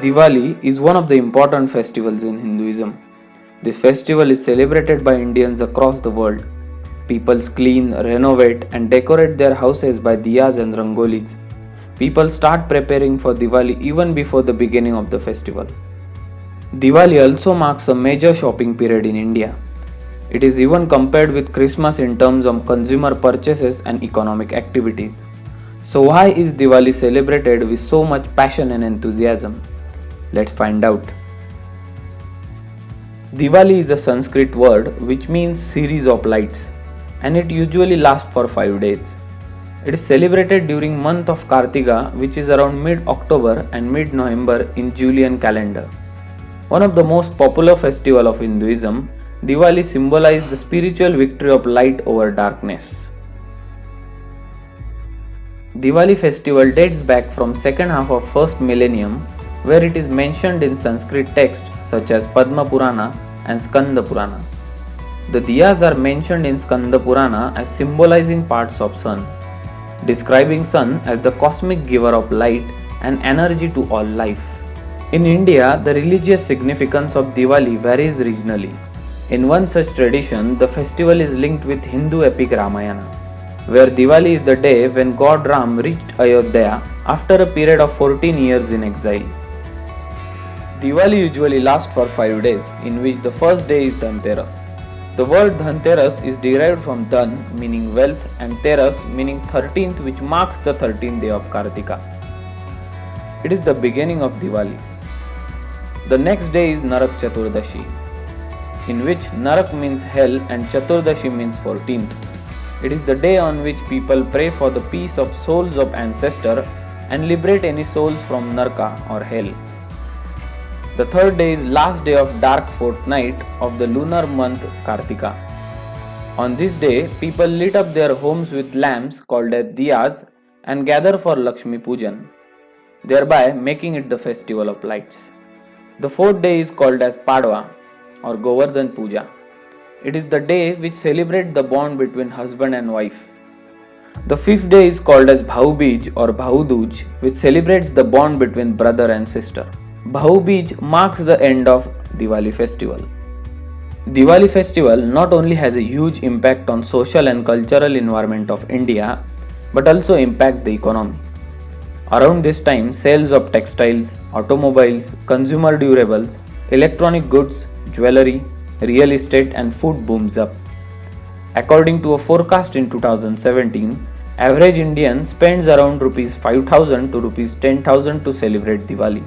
Diwali is one of the important festivals in Hinduism. This festival is celebrated by Indians across the world. People clean, renovate, and decorate their houses by diyas and rangolis. People start preparing for Diwali even before the beginning of the festival. Diwali also marks a major shopping period in India. It is even compared with Christmas in terms of consumer purchases and economic activities. So, why is Diwali celebrated with so much passion and enthusiasm? Let's find out. Diwali is a Sanskrit word which means series of lights, and it usually lasts for 5 days. It is celebrated during month of Kartika, which is around mid-October and mid-November in Julian calendar. One of the most popular festival of Hinduism, Diwali symbolizes the spiritual victory of light over darkness. Diwali festival dates back from second half of first millennium, where it is mentioned in Sanskrit texts such as Padma Purana and Skanda Purana. The diyas are mentioned in Skanda Purana as symbolizing parts of sun, describing sun as the cosmic giver of light and energy to all life. In India, the religious significance of Diwali varies regionally. In one such tradition, the festival is linked with Hindu epic Ramayana, where Diwali is the day when God Ram reached Ayodhya after a period of 14 years in exile. Diwali usually lasts for 5 days, in which the first day is Dhanteras. The word Dhanteras is derived from Dhan, meaning wealth, and Teras, meaning 13th, which marks the 13th day of Kartika. It is the beginning of Diwali. The next day is Narak Chaturdashi, in which Narak means hell and Chaturdashi means 14th. It is the day on which people pray for the peace of souls of ancestors and liberate any souls from Naraka or hell. The third day is last day of dark fortnight of the lunar month Kartika. On this day, people lit up their homes with lamps called as diyas and gather for Lakshmi Pujan, thereby making it the festival of lights. The fourth day is called as Padwa or Govardhan Puja. It is the day which celebrates the bond between husband and wife. The fifth day is called as Bhau Bij or Bhau Dooj, which celebrates the bond between brother and sister. Bhau Bij marks the end of Diwali festival. Diwali festival not only has a huge impact on social and cultural environment of India, but also impact the economy. Around this time, sales of textiles, automobiles, consumer durables, electronic goods, jewelry, real estate and food booms up. According to a forecast in 2017, average Indian spends around Rs 5,000 to Rs 10,000 to celebrate Diwali,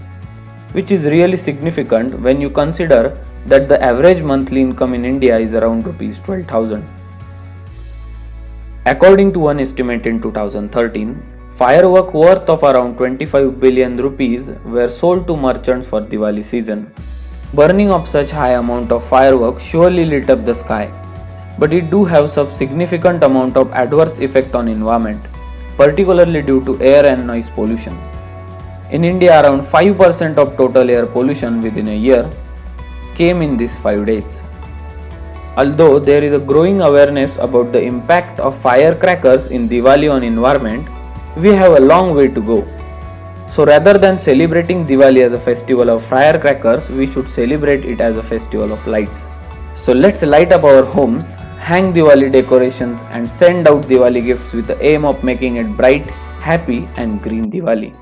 which is really significant when you consider that the average monthly income in India is around Rs 12,000. According to one estimate in 2013, fireworks worth of around 25 billion rupees were sold to merchants for Diwali season. Burning of such high amount of fireworks surely lit up the sky, but it do have some significant amount of adverse effect on environment, particularly due to air and noise pollution. In India, around 5% of total air pollution within a year came in these 5 days. Although there is a growing awareness about the impact of firecrackers in Diwali on environment, we have a long way to go. So rather than celebrating Diwali as a festival of firecrackers, we should celebrate it as a festival of lights. So let's light up our homes, hang Diwali decorations and send out Diwali gifts with the aim of making it bright, happy and green Diwali.